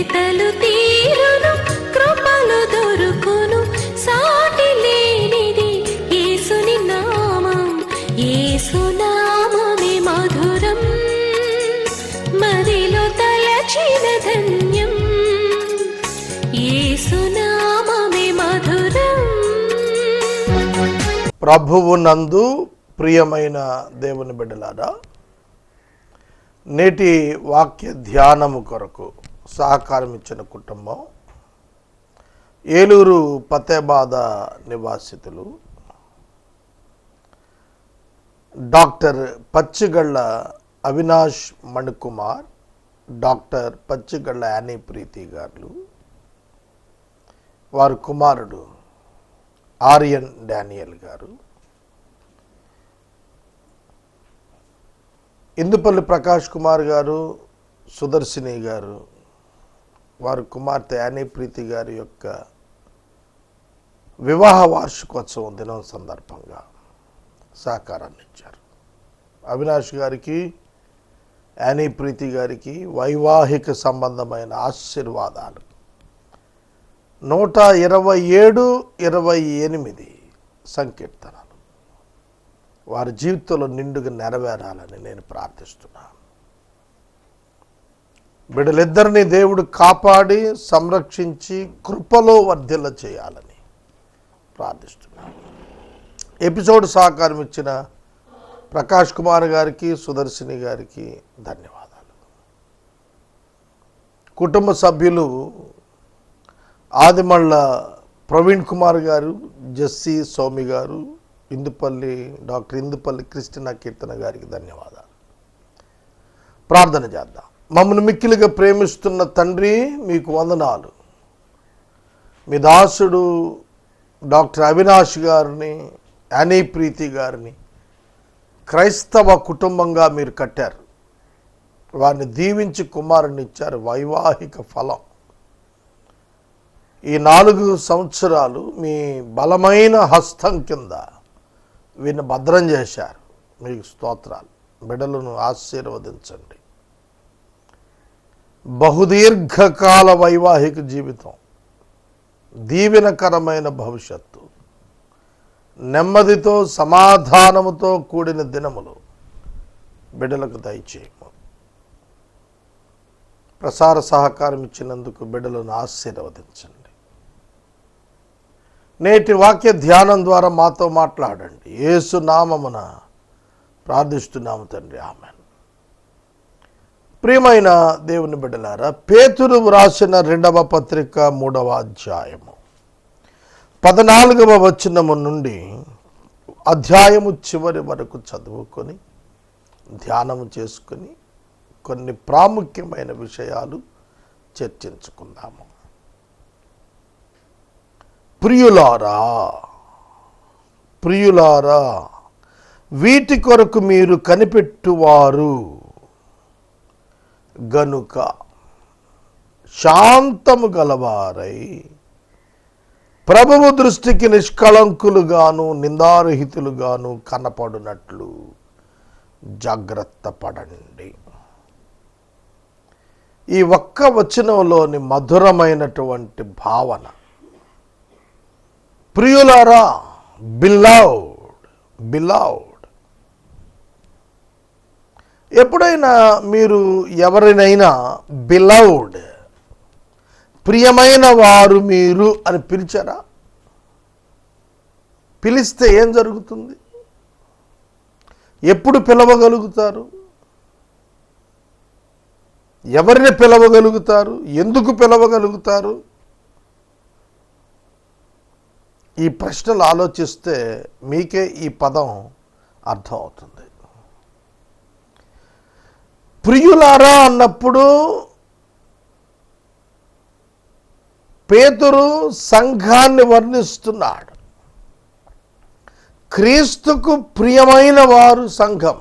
వెతలు తీరును కృపలు దొరుకును సాటి లేనిది యేసుని నామం యేసునామమే మధురం మదిలో తలచిన ధన్యం యేసునామమే మధురం. ప్రభువు నందు ప్రియమైన దేవుని బిడ్డలారా, నేటి వాక్య ధ్యానము కొరకు సహకారం ఇచ్చిన కుటుంబం ఏలూరు పతేబాద నివాసితులు doctor Pachigalla Avinash Manikumar, doctor Pachigalla Annie Preethi garu, వారి కుమారుడు ఆర్యన్ డానియల్ గారు, ఇందుపల్లి ప్రకాష్ కుమార్ గారు, సుదర్శిని గారు, వారి కుమార్తె యానీ ప్రీతి గారి యొక్క వివాహ వార్షికోత్సవం దినం సందర్భంగా సహకారాన్ని ఇచ్చారు. అవినాష్ గారికి, యానీ ప్రీతి గారికి వైవాహిక సంబంధమైన ఆశీర్వాదాలు 127, 28 సంకీర్తనలు వారి జీవితంలో నిండుగా నెరవేరాలని నేను ప్రార్థిస్తున్నాను. బిడ్డలిద్దరినీ దేవుడు కాపాడి సంరక్షించి కృపలో వర్ధిల్ల చేయాలని ప్రార్థిస్తున్నాను. ఎపిసోడ్ సహకారం ఇచ్చిన ప్రకాష్ కుమార్ గారికి, సుదర్శిని గారికి ధన్యవాదాలు. కుటుంబ సభ్యులు ఆదిమళ్ళ ప్రవీణ్ కుమార్ గారు, జస్సి సౌమి గారు, డాక్టర్ ఇందుపల్లి క్రిస్టినా కీర్తన గారికి ధన్యవాదాలు. ప్రార్థన చేద్దాం. మమ్మల్ని మిక్కిలిగా ప్రేమిస్తున్న తండ్రి, మీకు వందనాలు. మీ దాసుడు డాక్టర్ అవినాష్ గారిని, యానీ ప్రీతి గారిని క్రైస్తవ కుటుంబంగా మీరు కట్టారు. వారిని దీవించి కుమారుని ఇచ్చారు. వైవాహిక ఫలం ఈ 4 సంవత్సరాలు మీ బలమైన హస్తం కింద వీరిని భద్రం చేశారు. మీకు స్తోత్రాలు. బిడ్డలను ఆశీర్వదించండి. బహుదీర్ఘకాల వైవాహిక జీవితం, దీవెనకరమైన భవిష్యత్తు, నెమ్మదితో సమాధానముతో కూడిన దినములు బిడ్డలకు దయచేయము. ప్రసార సహకారం ఇచ్చినందుకు బిడ్డలను ఆశీర్వదించండి. నేటి వాక్య ధ్యానం ద్వారా మాతో మాట్లాడండి. యేసు నామమున ప్రార్థిస్తున్నాము తండ్రి, ఆమేన్. ప్రియమైన దేవుని బిడ్డలారా, పేతురు వ్రాసిన 2వ పత్రిక 3వ అధ్యాయము 14వ వచనము నుండి అధ్యాయము చివరి వరకు చదువుకొని ధ్యానము చేసుకొని కొన్ని ప్రాముఖ్యమైన విషయాలు చర్చించుకుందాము. ప్రియులారా, వీటి కొరకు మీరు కనిపెట్టువారు గనుక శాంతము గలవారై ప్రభువు దృష్టికి నిష్కళంకులుగాను నిందారహితులుగాను కనపడునట్లు జాగ్రత్త పడండి. ఈ ఒక్క వచనంలోని మధురమైనటువంటి భావన, ప్రియులారా, బిలౌడ్. ఎప్పుడైనా మీరు ఎవరినైనా బిలౌడ్, ప్రియమైన వారు మీరు అని పిలిచారా? పిలిస్తే ఏం జరుగుతుంది? ఎప్పుడు పిలవగలుగుతారు? ఎవరిని పిలవగలుగుతారు? ఎందుకు పిలవగలుగుతారు? ఈ ప్రశ్నలు ఆలోచిస్తే మీకే ఈ పదం అర్థమవుతుంది. ప్రియులారా అన్నప్పుడు పేతురు సంఘాన్ని వర్ణిస్తున్నాడు. క్రీస్తుకు ప్రియమైన వారు సంఘం.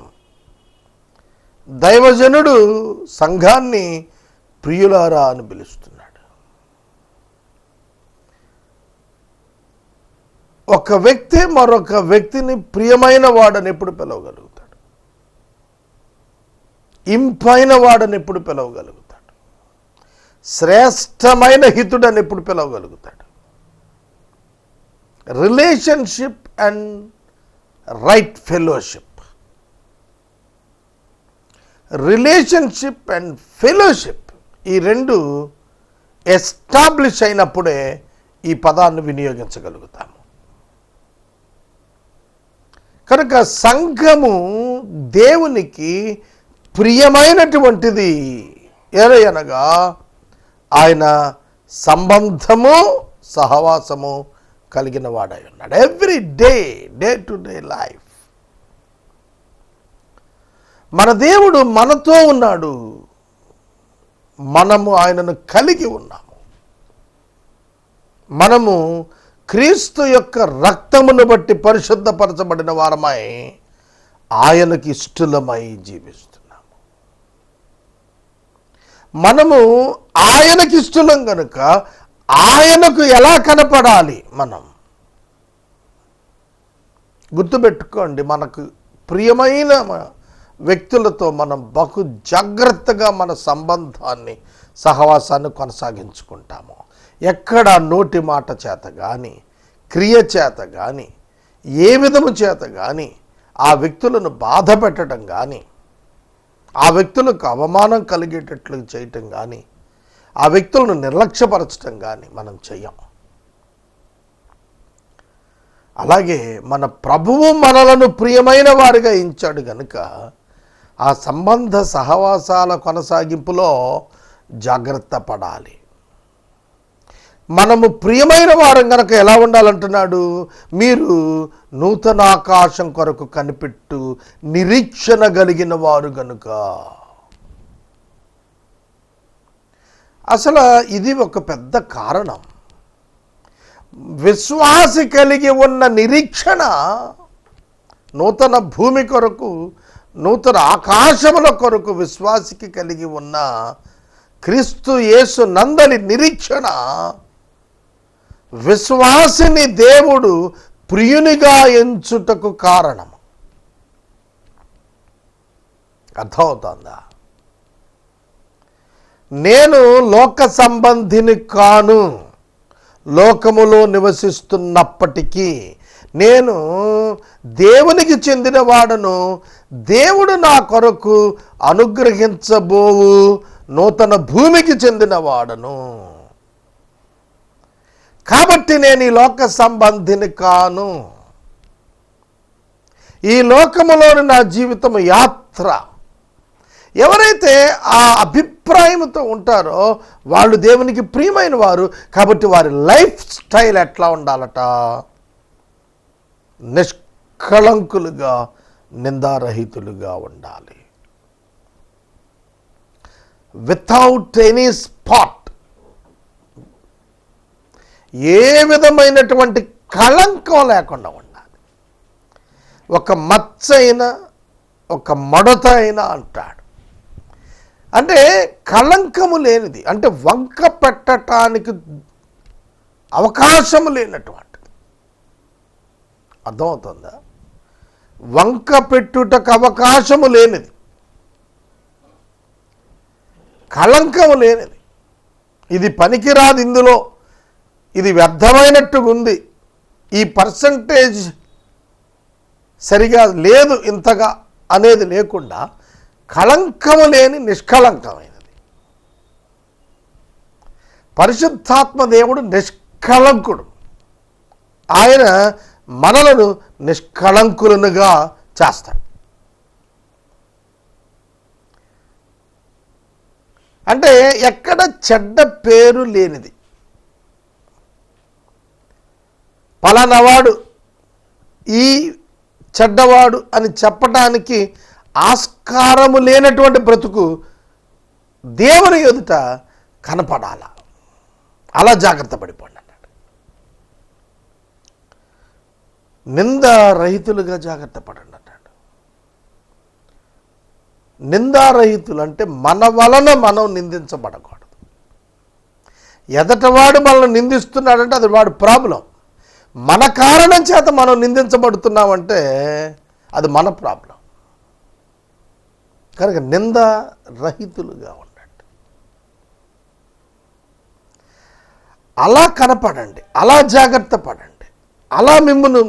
దైవజనుడు సంఘాన్ని ప్రియులారా అని పిలుస్తున్నాడు. ఒక వ్యక్తి మరొక వ్యక్తిని ప్రియమైన వాడని ఎప్పుడు పిలవగలుగుతాడు? ఇంపైన వాడని ఎప్పుడు పిలవగలుగుతాడు? శ్రేష్టమైన హితుడని ఎప్పుడు పిలవగలుగుతాడు? Relationship and right fellowship. Relationship and fellowship ఈ రెండు ఎస్టాబ్లిష్ అయినప్పుడే ఈ పదాన్ని వినియోగించగలుగుతాము. కనుక సంఘము దేవునికి ప్రియమైనటువంటిది ఏలయనగా ఆయన సంబంధము సహవాసము కలిగిన వాడై ఉన్నాడు. Every day, day to day life మన దేవుడు మనతో ఉన్నాడు, మనము ఆయనను కలిగి ఉన్నాము. మనము క్రీస్తు యొక్క రక్తమును బట్టి పరిశుద్ధపరచబడిన వారమై ఆయనకి ఇష్టలమై జీవిస్తున్నాము. మనము ఆయనకి ఇష్టలం కనుక ఆయనకు ఎలా కనపడాలి? మనం గుర్తుపెట్టుకోండి, మనకు ప్రియమైన వ్యక్తులతో మనం బహు జాగ్రత్తగా మన సంబంధాన్ని సహవాసాన్ని కొనసాగించుకుంటాము. ఎక్కడ నోటి మాట చేత కానీ, క్రియ చేత కానీ, ఏ విధము చేత కానీ ఆ వ్యక్తులను బాధ పెట్టడం కానీ, ఆ వ్యక్తులకు అవమానం కలిగేటట్లు చేయటం కానీ, ఆ వ్యక్తులను నిర్లక్ష్యపరచడం కానీ మనం చెయ్యం. అలాగే మన ప్రభువు మనలను ప్రియమైన వారిగా ఎంచాడు కనుక ఆ సంబంధ సహవాసాల కొనసాగింపులో జాగ్రత్త పడాలి. మనము ప్రియమైన వారం కనుక ఎలా ఉండాలంటున్నాడు? మీరు నూతన ఆకాశం కొరకు కనిపెట్టు నిరీక్షణ కలిగిన వారు గనుక. అసలు ఇది ఒక పెద్ద కారణం. విశ్వాసి కలిగి ఉన్న నిరీక్షణ నూతన భూమి కొరకు, నూతన ఆకాశముల కొరకు విశ్వాసికి కలిగి ఉన్న క్రీస్తు యేసు నందలి నిరీక్షణ విశ్వాసిని దేవుడు ప్రియునిగా ఎంచుటకు కారణం. అర్థమవుతుందా? నేను లోక సంబంధిని కాను, లోకములో నివసిస్తున్నప్పటికీ నేను దేవునికి చెందిన వాడను, దేవుడు నా కొరకు అనుగ్రహించబోవు నూతన భూమికి చెందిన వాడను. కాబట్టి నేను ఈ లోక సంబంధిని కాను. ఈ లోకములోని నా జీవితం యాత్ర. ఎవరైతే ఆ అభిప్రాయంతో ఉంటారో వాళ్ళు దేవునికి ప్రియమైన వారు. కాబట్టి వారి లైఫ్ స్టైల్ ఎట్లా ఉండాలట? నిష్కళంకులుగా, నిందారహితులుగా ఉండాలి. వితౌట్ ఎనీ స్పాట్, ఏ విధమైనటువంటి కళంకం లేకుండా ఉండాలి. ఒక మచ్చ అయినా, ఒక మడత అయినా అంటాడు. అంటే కళంకము లేనిది, అంటే వంక పెట్టడానికి అవకాశము లేనటువంటిది. అర్థమవుతుందా? వంక పెట్టుటకు అవకాశము లేనిది, కళంకము లేనిది. ఇది పనికిరాదు, ఇందులో ఇది వ్యర్థమైనట్టుగా ఉంది, ఈ పర్సంటేజ్ సరిగా లేదు ఇంతగా అనేది లేకుండా కళంకము లేని నిష్కళంకమైనది. పరిశుద్ధాత్మ దేవుడు నిష్కళంకుడు. ఆయన మనలను నిష్కళంకులనుగా చేస్తాడు. అంటే ఎక్కడ చెడ్డ పేరు లేనిది. పలానావాడు ఈ చెడ్డవాడు అని చెప్పటానికి ఆస్కారము లేనటువంటి బ్రతుకు దేవుని ఎదుట కనపడాల. అలా జాగ్రత్త పడిపోండి అన్నాడు. నిందారహితులుగా జాగ్రత్త పడండి అన్నాడు. నిందారహితులు అంటే మన వలన మనం నిందించబడకూడదు. ఎదటవాడు మనల్ని నిందిస్తున్నాడంటే అది వాడి ప్రాబ్లం. మన కారణం చేత మనం నిందించబడుతున్నామంటే అది మన ప్రాబ్లం. కనుక నిందారహితులుగా ఉండండి. అలా కనపడండి, అలా జాగ్రత్త పడండి, అలా మిమ్మల్ని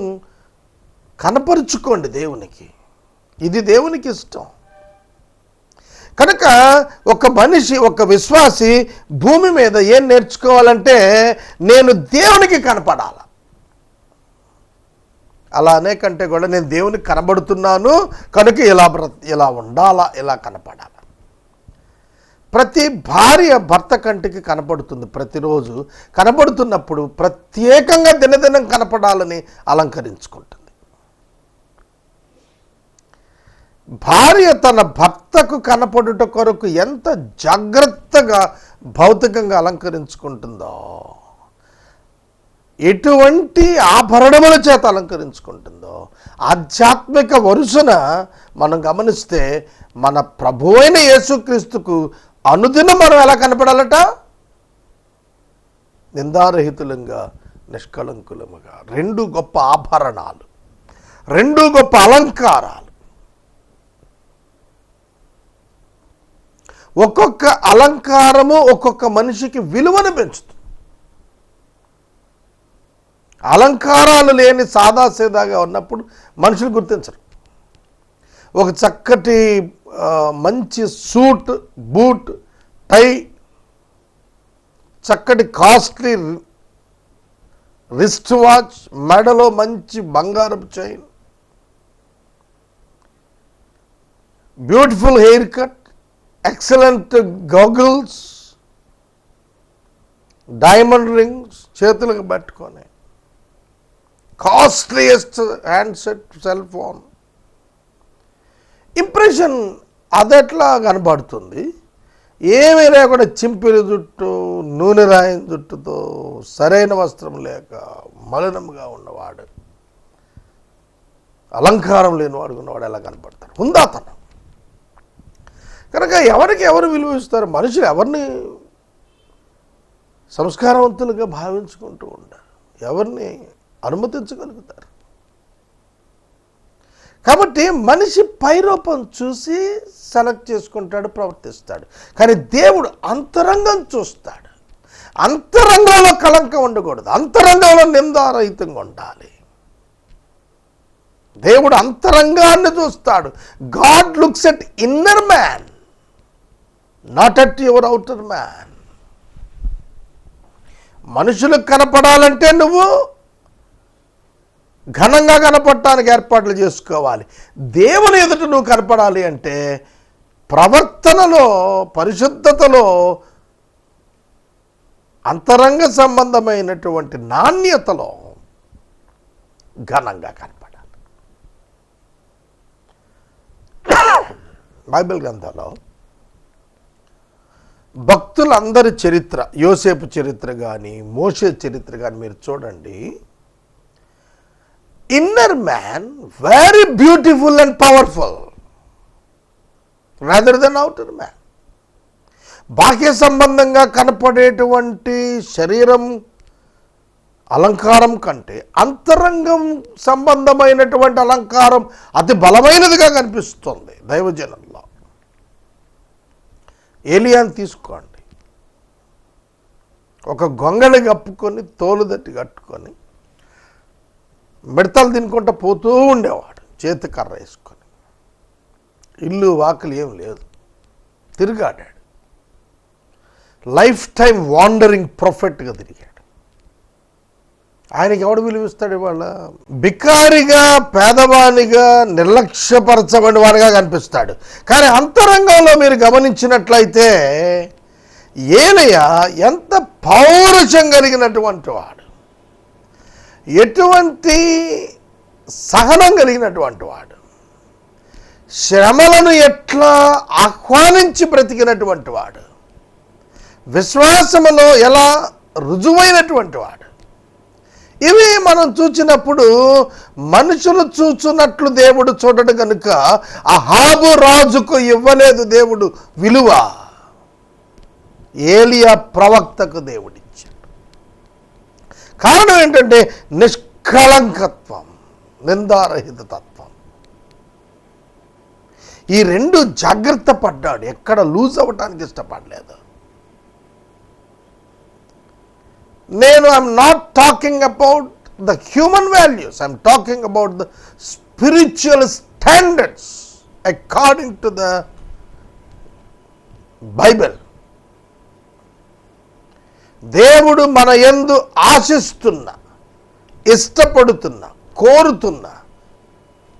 కనపరుచుకోండి దేవునికి. ఇది దేవునికి ఇష్టం. కనుక ఒక మనిషి, ఒక విశ్వాసి భూమి మీద ఏం నేర్చుకోవాలంటే, నేను దేవునికి కనపడాల. అలా అనే కంటే కూడా నేను దేవునికి కనబడుతున్నాను కనుక ఇలా ఉండాలా, ఇలా కనపడాల. ప్రతి భార్య భర్త కంటికి కనపడుతుంది, ప్రతిరోజు కనపడుతున్నప్పుడు ప్రత్యేకంగా దినదినం కనపడాలని అలంకరించుకుంటుంది. భార్య తన భర్తకు కనపడుట కొరకు ఎంత జాగ్రత్తగా భౌతికంగా అలంకరించుకుంటుందో, ఎటువంటి ఆభరణముల చేత అలంకరించుకుంటుందో, ఆధ్యాత్మిక వరుసన మనం గమనిస్తే మన ప్రభువైన యేసుక్రీస్తుకు అనుదినం మనం ఎలా కనపడాలట? నిందారహితులంగా, నిష్కళంకులముగా. 2 గొప్ప ఆభరణాలు, 2 గొప్ప అలంకారాలు. ఒక్కొక్క అలంకారము ఒక్కొక్క మనిషికి విలువను పెంచుతుంది. అలంకారాలు లేని సాదాసీదాగా ఉన్నప్పుడు మనుషులు గుర్తించరు. ఒక చక్కటి మంచి సూట్, బూట్, టై, చక్కటి కాస్ట్లీ రిస్ట్ వాచ్, మెడలో మంచి బంగారపు chain, beautiful hair cut, excellent goggles, diamond rings చేతులకు పెట్టుకొని, costliest handset, cell phone. Impression అదెట్లా కనబడుతుంది? ఏమీ లేకుండా చింపిరి జుట్టు, నూనె రాయిన జుట్టుతో, సరైన వస్త్రం లేక మలినంగా ఉన్నవాడు, అలంకారం లేనివాడు ఉన్నవాడు ఎలా కనపడతాడు? హుందాతనం. కనుక ఎవరికి ఎవరు విలువ ఇస్తారు? మనుషులు ఎవరిని సంస్కారవంతులుగా భావించుకుంటూ ఉంటారు, ఎవరిని అనుమతించగలుగుతారు? కాబట్టి మనిషి పైరూపం చూసి సెలెక్ట్ చేసుకుంటాడు, ప్రవర్తిస్తాడు. కానీ దేవుడు అంతరంగం చూస్తాడు. అంతరంగంలో కళంకం ఉండకూడదు, అంతరంగంలో నిందారహితంగా ఉండాలి. దేవుడు అంతరంగాన్ని చూస్తాడు. God looks at inner man, not at your outer man. మనుషులకు కనపడాలంటే నువ్వు ఘనంగా కనపడటానికి ఏర్పాట్లు చేసుకోవాలి. దేవుని ఎదుట నువ్వు కనపడాలి అంటే ప్రవర్తనలో, పరిశుద్ధతలో, అంతరంగ సంబంధమైనటువంటి నాణ్యతలో ఘనంగా కనపడాలి. బైబిల్ గ్రంథంలో భక్తులందరి చరిత్ర, యోసేపు చరిత్ర కానీ, మోషే చరిత్ర కానీ మీరు చూడండి. Inner man very beautiful and powerful rather than outer man. బాహ్య సంబంధంగా కనపడేటువంటి శరీరం అలంకారం కంటే అంతరంగం సంబంధమైనటువంటి అలంకారం అతి బలమైనదిగా కనిపిస్తుంది దైవజనంలో. ఏలియాని తీసుకోండి, ఒక గొంగళి కప్పుకొని, తోలుదట్టి కట్టుకొని, మిడతలు తినుకుంటూ పోతూ ఉండేవాడు, చేతి కర్ర వేసుకొని. ఇల్లు వాకిలి ఏం లేదు, తిరిగాడాడు. లైఫ్ టైం వాండరింగ్ ప్రొఫెట్గా తిరిగాడు. ఆయనకి ఎవడు విలువిస్తాడు? ఇవాళ బికారిగా, పేదవానిగా, నిర్లక్ష్యపరచబడిన వాడిగా కనిపిస్తాడు. కానీ అంతరంగంలో మీరు గమనించినట్లయితే ఏలియా ఎంత పౌరుషం కలిగినటువంటి వాడు, ఎటువంటి సహనం కలిగినటువంటి వాడు, శ్రమలను ఎట్లా ఆహ్వానించి బ్రతికినటువంటి వాడు, విశ్వాసములో ఎలా రుజువైనటువంటి వాడు. ఇవి మనం చూచినప్పుడు మనుషులు చూచున్నట్లు దేవుడు చూడడు కనుక అహాబు రాజుకు ఇవ్వలేదు దేవుడు విలువ, ఏలియా ప్రవక్తకు దేవుడిచ్చాడు. కారణం ఏంటంటే నిష్కళంకత్వం, నిందారహిత తత్వం. ఈ 2 జాగ్రత్త పడ్డాడు, ఎక్కడ లూజ్ అవ్వటానికి ఇష్టపడలేదు. నేను I'm not talking about the human values, I'm talking about the spiritual standards according to the Bible. దేవుడు మన యందు ఆశిస్తున్న, ఇష్టపడుతున్న, కోరుతున్న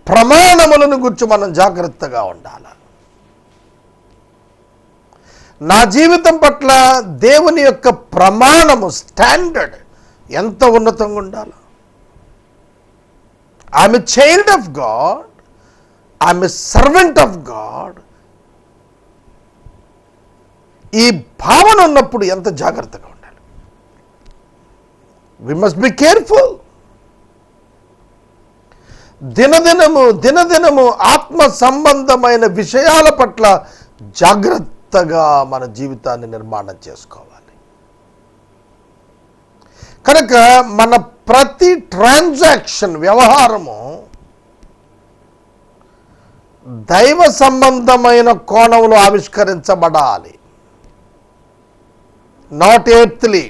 ప్రమాణములను గురించి మనం జాగ్రత్తగా ఉండాలి. నా జీవితం పట్ల దేవుని యొక్క ప్రమాణము, స్టాండర్డ్ ఎంత ఉన్నతంగా ఉండాలి. I'm a child of God, I'm a servant of God. ఈ భావన ఉన్నప్పుడు ఎంత జాగ్రత్తగా ఉండాలి. We must be careful. దినదినము ఆత్మ సంబంధమైన విషయాల పట్ల జాగ్రత్తగా మన జీవితాన్ని నిర్మాణం చేసుకోవాలి. కనుక మన ప్రతి ట్రాన్సాక్షన్, వ్యవహారము దైవ సంబంధమైన కోణంలో ఆవిష్కరించబడాలి. Not earthly,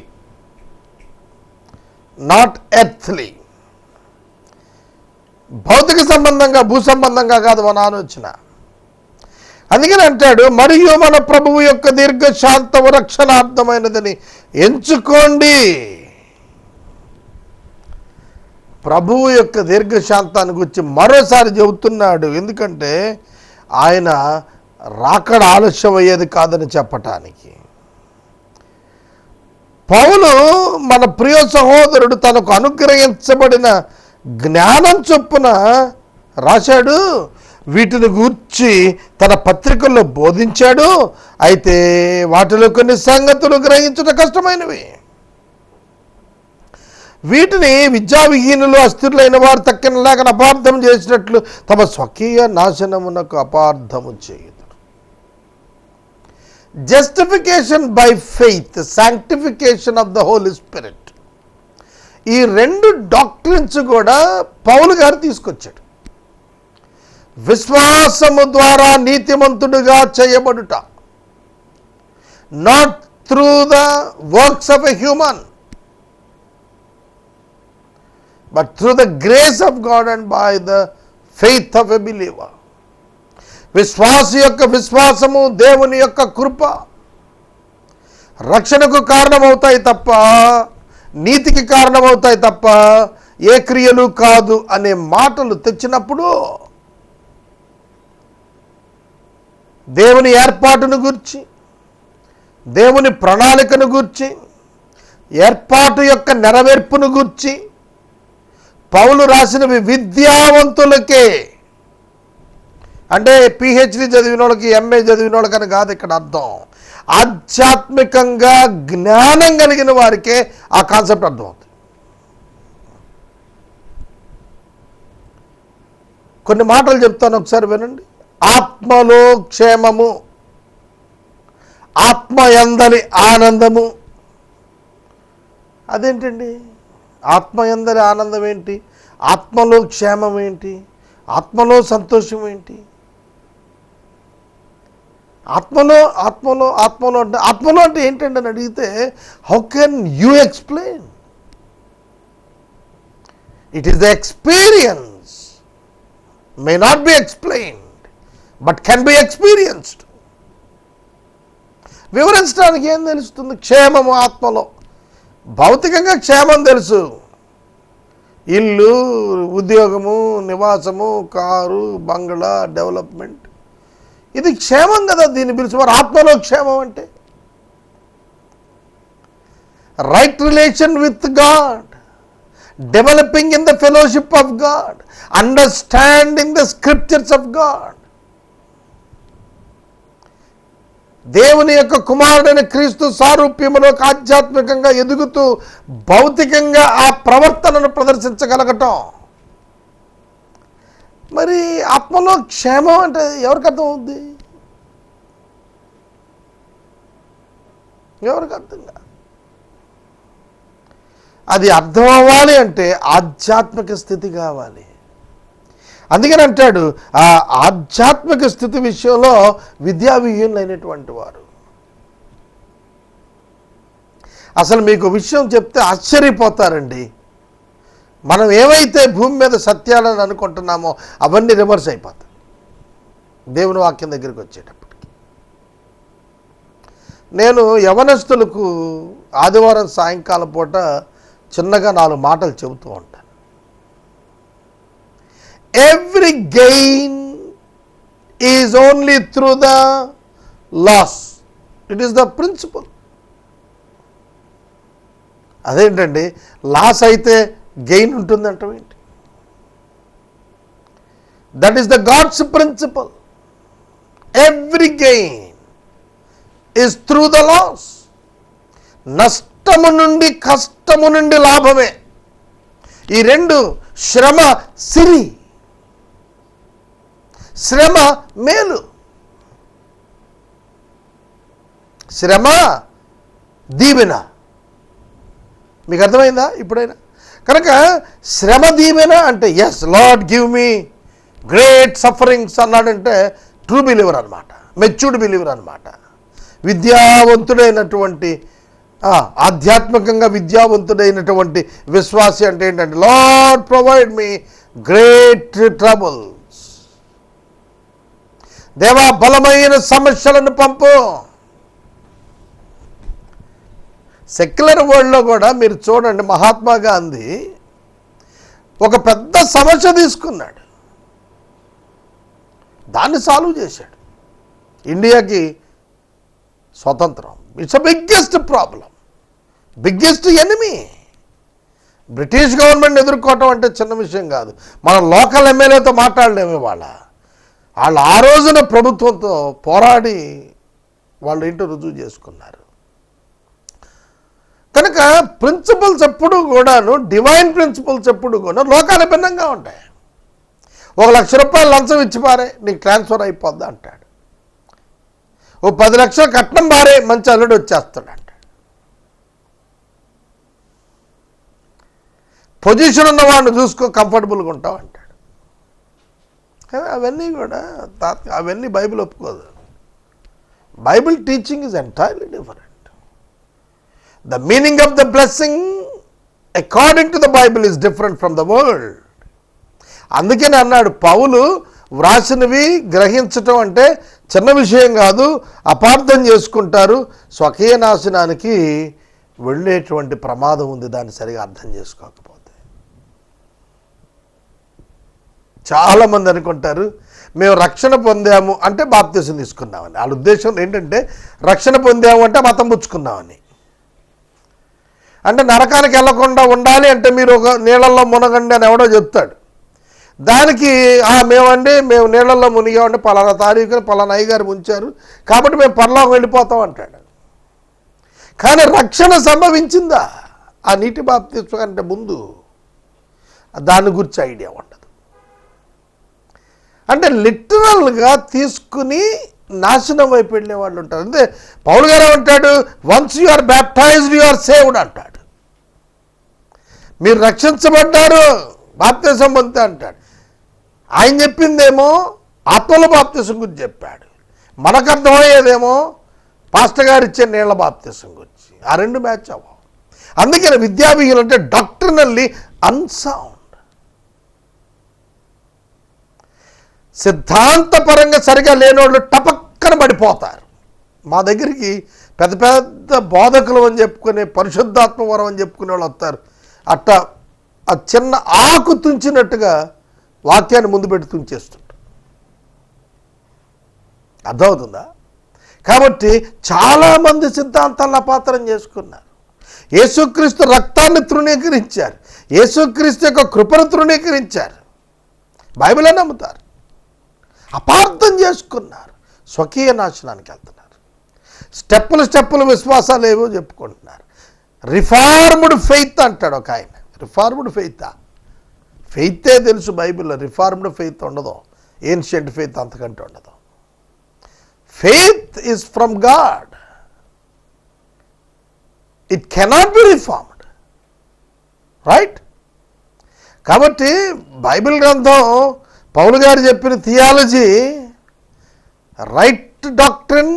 not earthly. భౌతిక సంబంధంగా, భూ సంబంధంగా కాదు మన ఆలోచన. అందుకని అంటాడు, మరియు మన ప్రభువు యొక్క దీర్ఘశాంతము రక్షణార్థమైనదని ఎంచుకోండి. ప్రభువు యొక్క దీర్ఘశాంతాన్ని గురించి మరోసారి చెబుతున్నాడు. ఎందుకంటే ఆయన రాకడ ఆలస్యం అయ్యేది కాదని చెప్పటానికి. పౌలు మన ప్రియ సహోదరుడు తనకు అనుగ్రహించబడిన జ్ఞానం చొప్పున రాశాడు. వీటిని గూర్చి తన పత్రికల్లో బోధించాడు. అయితే వాటిలో కొన్ని సంగతులు గ్రహించుట కష్టమైనవి. వీటిని విద్యావిహీనులు, అస్థిరులైన వారు తక్కిన లేక అపార్థం చేసినట్లు తమ స్వకీయ నాశనమునకు అపార్థము చేయుదురు. Justification by faith, sanctification of the holy spirit, ఈ రెండు డాక్ట్రిన్స్ కూడా పౌలు గారు తీసుకొచ్చాడు. విశ్వాసము ద్వారా నీతిమంతుడుగా చేయబడుట, not through the works of a human, but through the grace of God and by the faith of a believer. విశ్వాసి యొక్క విశ్వాసము, దేవుని యొక్క కృప రక్షణకు కారణమవుతాయి తప్ప, నీతికి కారణమవుతాయి తప్ప ఏ క్రియలు కాదు అనే మాటలు తెచ్చినప్పుడు దేవుని ఏర్పాటును గూర్చి, దేవుని ప్రణాళికను గూర్చి, ఏర్పాటు యొక్క నెరవేర్పును గూర్చి పౌలు రాసినవి విద్యావంతులకే, అంటే పిహెచ్డి చదివిన వాళ్ళకి, ఎంఏ చదివిన వాళ్ళకని కాదు ఇక్కడ అర్థం. ఆధ్యాత్మికంగా జ్ఞానం కలిగిన వారికే ఆ కాన్సెప్ట్ అర్థమవుతుంది. కొన్ని మాటలు చెప్తాను, ఒకసారి వినండి. ఆత్మలో క్షేమము, ఆత్మయందలి ఆనందము. అదేంటండి? ఆత్మయందలి ఆనందం ఏంటి? ఆత్మలో క్షేమం ఏంటి? ఆత్మలో సంతోషం ఏంటి? ఆత్మలో ఆత్మలో ఆత్మలో అంటే ఆత్మలో అంటే ఏంటంటే అని అడిగితే, how can you explain? It is the experience, may not be explained but can be experienced. వివరించడానికి ఏం తెలుస్తుంది? క్షేమము ఆత్మలో. భౌతికంగా క్షేమం తెలుసు, ఇల్లు, ఉద్యోగము, నివాసము, కారు, బంగ్లా, డెవలప్మెంట్, ఇది క్షేమం కదా. దీన్ని పిలిచి మరి ఆత్మలో క్షేమం అంటే right relation with God, developing in the fellowship of God, understanding the scriptures of God. దేవుని యొక్క కుమారుడైన క్రీస్తు సారూప్యములోకి ఆధ్యాత్మికంగా ఎదుగుతూ భౌతికంగా ఆ ప్రవర్తనను ప్రదర్శించగలగటం. మరి ఆత్మలో క్షేమం అంటే ఎవరికి అర్థం అవుద్ది? ఎవరికి అర్థం కాదు. అది అర్థం అవ్వాలి అంటే ఆధ్యాత్మిక స్థితి కావాలి. అందుకని అంటాడు, ఆ ఆధ్యాత్మిక స్థితి విషయంలో విద్యావిహీనులైనటువంటి వారు, అసలు మీకు విషయం చెప్తే ఆశ్చర్యపోతారండి. మనం ఏవైతే భూమి మీద సత్యాలని అనుకుంటున్నామో అవన్నీ రివర్స్ అయిపోతాయి దేవుని వాక్యం దగ్గరికి వచ్చేటప్పటికి. నేను యవనస్తులకు ఆదివారం సాయంకాలం పూట చిన్నగా 4 మాటలు చెబుతూ ఉంటాను. Every gain is only through the loss. It is the principle. అదేంటండి, లాస్ అయితే గెయిన్ ఉంటుందంటే ఏంటి? That is the God's principle. Every gain is through the loss. నష్టము నుండి కష్టము నుండి లాభమే. ఈ రెండు, శ్రమ సిరి, శ్రమ మేలు, శ్రమ దీవెన. మీకు అర్థమైందా ఇప్పుడైనా? కనుక శ్రమ దీవెన అంటే yes lord give me great sufferings అన్నాడంటే ట్రూ బిలీవర్ అనమాట, మెచ్యూర్డ్ బిలీవర్ అనమాట. విద్యావంతుడైనటువంటి ఆధ్యాత్మికంగా విద్యావంతుడైనటువంటి విశ్వాసి అంటే ఏంటంటే lord provide me great troubles. దేవా బలమైన సమస్యలను పంపు. సెక్యులర్ వరల్డ్లో కూడా మీరు చూడండి, మహాత్మా గాంధీ ఒక పెద్ద సమస్య తీసుకున్నాడు, దాన్ని సాల్వ్ చేశాడు. ఇండియాకి స్వతంత్రం, it's a biggest problem, biggest enemy. British government ఎదుర్కోవటం అంటే చిన్న విషయం కాదు. మన లోకల్ ఎమ్మెల్యేతో మాట్లాడలేమే. వాళ్ళు ఆ రోజున ప్రభుత్వంతో పోరాడి వాళ్ళు ఏంటో రుజువు చేసుకున్నారు. కనుక ప్రిన్సిపల్స్ ఎప్పుడు కూడాను, డివైన్ ప్రిన్సిపల్స్ ఎప్పుడు కూడా లోకాలు భిన్నంగా ఉంటాయి. 1,00,000 రూపాయలు లంచం ఇచ్చి పారే నీకు ట్రాన్స్ఫర్ అయిపోద్ది అంటాడు. 10 లక్షలు కట్నం మారే మంచి అల్లుడు వచ్చేస్తాడు అంటాడు. పొజిషన్ ఉన్నవాడిని చూసుకో కంఫర్టబుల్గా ఉంటావు అంటాడు. అవన్నీ కూడా అవన్నీ బైబిల్ ఒప్పుకోదు. Bible teaching is entirely different. The meaning of the blessing according to the Bible is different from the world. అందుకని అన్నాడు పౌలు, వ్రాసినవి గ్రహించటం అంటే చిన్న విషయం కాదు, అపార్థం చేసుకుంటారు, స్వకీయ నాశనానికి వెళ్ళేటువంటి ప్రమాదం ఉంది దాన్ని సరిగా అర్థం చేసుకోకపోతే. చాలామంది అనుకుంటారు మేము రక్షణ పొందాము అంటే బాప్తిసం తీసుకున్నామని. వాళ్ళ ఉద్దేశం ఏంటంటే రక్షణ పొందాము అంటే మతం పుచ్చుకున్నామని. అంటే నరకానికి వెళ్లకుండా ఉండాలి అంటే మీరు ఒక నీళ్ళల్లో మునగండి అని ఎవడో చెప్తాడు. దానికి మేము నీళ్ళల్లో మునిగామంటే పలానా తారీఖుని పలానా అయ్యగారు ముంచారు కాబట్టి మేము పరలోకం వెళ్ళిపోతాం అంటాడు. కానీ రక్షణ సంభవించిందా ఆ నీటి బాప్తిస్మం కంటే ముందు? దాని గురించి ఐడియా ఉండదు. అంటే లిటరల్గా తీసుకుని నాశనం వైపు వెళ్ళే వాళ్ళు ఉంటారు. అంటే పౌలు గారు అంటాడు, once you are baptized you are saved అంటాడు. మీరు రక్షించబడ్డారు, బాప్తిసం పొందితే అంటాడు. ఆయన చెప్పిందేమో ఆత్మల బాప్తిసం గురించి చెప్పాడు, మనకు అర్థమయ్యేదేమో పాస్టర్ గారు ఇచ్చే నీళ్ల బాప్తిసం గురించి. ఆ రెండు మ్యాచ్ అవ్వవు. అందుకని విద్యావిహీనులు అంటే డాక్టర్నల్లీ అన్సౌండ్, సిద్ధాంతపరంగా సరిగా లేనోళ్ళు టపక్కన పడిపోతారు. మా దగ్గరికి పెద్ద పెద్ద బోధకులు అని చెప్పుకునే, పరిశుద్ధాత్మ వరం అని చెప్పుకునే వాళ్ళు వస్తారు. అట్టా ఆ చిన్న ఆకు తుంచినట్టుగా వాక్యాన్ని ముందు పెట్టి తుంచేస్తుంటారు. అర్థమవుతుందా? కాబట్టి చాలామంది సిద్ధాంతాలను అపాత్రం చేసుకున్నారు. యేసుక్రీస్తు రక్తాన్ని తృణీకరించారు, యేసుక్రీస్తు యొక్క కృపను తృణీకరించారు, బైబిలే నమ్ముతారు, అపార్థం చేసుకున్నారు, స్వకీయ నాశనానికి వెళ్తున్నారు. స్టెప్పులు విశ్వాసాలు ఏవో చెప్పుకుంటున్నారు. రిఫార్మ్డ్ ఫెయిత్ అంటాడు ఒక ఆయన. రిఫార్మ్డ్ ఫెయితా? ఫెయితే తెలుసు బైబిల్లో, రిఫార్మ్డ్ ఫెయిత్ ఉండదు, ఏన్షియంట్ ఫెయిత్ అంతకంటే ఉండదు. Faith is from God, it cannot be reformed, right? కాబట్టి బైబిల్ గ్రంథం పౌలు గారు చెప్పిన theology right doctrine,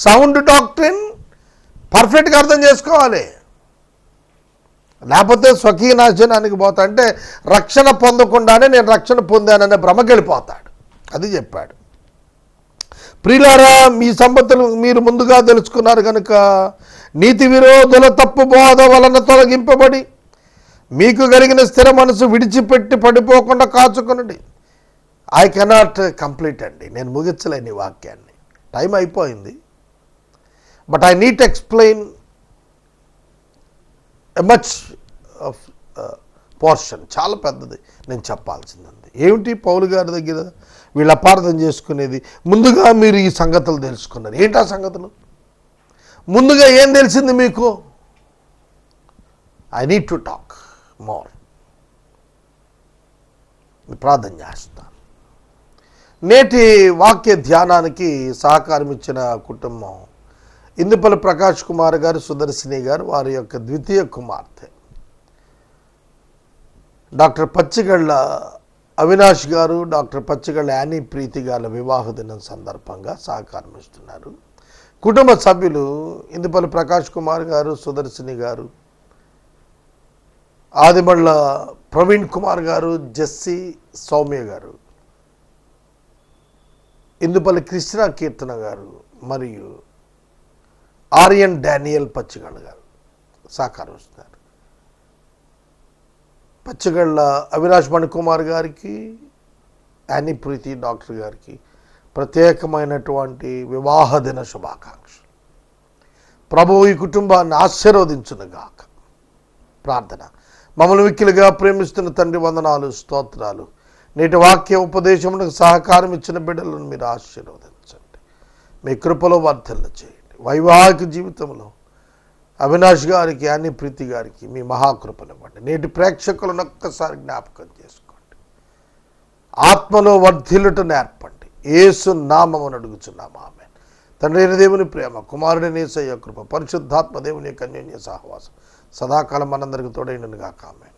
sound doctrine, పర్ఫెక్ట్గా అర్థం చేసుకోవాలి. లేకపోతే స్వకీయ నాశనానికి పోతా అంటే రక్షణ పొందకుండానే నేను రక్షణ పొందాననే భ్రమకెళ్ళిపోతాడు. అది చెప్పాడు. ప్రియులారా, మీ సంపత్తులు మీరు ముందుగా తెలుసుకున్నారు కనుక నీతి విరోధుల తప్పు బోధ వలన తొలగింపబడి మీకు కలిగిన స్థిర మనసు విడిచిపెట్టి పడిపోకుండా కాచుకొనండి. ఐ కెనాట్ కంప్లీట్ అండి, నేను ముగించలేని ఈ వాక్యాన్ని, టైం అయిపోయింది. But I need to explain a much of portion, చాలా పెద్దది నేను చెప్పాల్సింది. ఏమిటి పౌలు గారి దగ్గర వీళ్ళు అపార్థం చేసుకునేది? ముందుగా మీరు ఈ సంగతులు తెలుసుకున్నారు. ఏంటి ఆ సంగతులు? ముందుగా ఏం తెలిసింది మీకు? I need to talk more. ప్రార్థన చేస్తాను. నేటి వాక్య ధ్యానానికి సహకారం ఇచ్చిన కుటుంబం ఇందుపల్లి ప్రకాష్ కుమార్ గారు, సుదర్శిని గారు, వారి యొక్క ద్వితీయ కుమార్తె డాక్టర్ పచ్చిగళ్ళ అవినాష్ గారు, డాక్టర్ పచ్చిగళ్ళ యానీ ప్రీతి గారి వివాహ దినం సందర్భంగా సహకారం ఇస్తున్నారు. కుటుంబ సభ్యులు ఇందుపల్లి ప్రకాష్ కుమార్ గారు, సుదర్శిని గారు, ఆదిమళ్ళ ప్రవీణ్ కుమార్ గారు, జెస్సీ సౌమ్య గారు, ఇందుపల్లి కృష్ణ కీర్తన గారు మరియు ఆర్యన్ డానియల్ పచ్చిగళ్ళ గారు సహకారం ఇస్తున్నారు. పచ్చిగళ్ళ అవినాష్ మణికుమార్ గారికి, యానీ ప్రీతి డాక్టర్ గారికి ప్రత్యేకమైనటువంటి వివాహ దిన శుభాకాంక్షలు. ప్రభువు ఈ కుటుంబాన్ని ఆశీర్వదించునుగాక. ప్రార్థన. మమ్మల్ని మిక్కిలిగా ప్రేమిస్తున్న తండ్రి, వందనాలు, స్తోత్రాలు. నేటి వాక్య ఉపదేశమునకు సహకారం ఇచ్చిన బిడ్డలను మీరు ఆశీర్వదించండి, మీ కృపలో వర్ధల్ల చేయండి. వైవాహిక జీవితంలో అవినాష్ గారికి, యానీ ప్రీతి గారికి మీ మహాకృపనివ్వండి. నేటి ప్రేక్షకులను ఒక్కసారి జ్ఞాపకం చేసుకోండి. ఆత్మలో వర్ధిల్లుట నేర్పండి. యేసు నామమును అడుగుచున్నాము, ఆమేన్. తండ్రి అయిన దేవుని ప్రేమ, కుమారుడైన యేసయ్య కృప, పరిశుద్ధాత్మ దేవుని యొక్క అన్యోన్య సహవాసం సదాకాలం మనందరికి తోడైనగాక, ఆమేన్.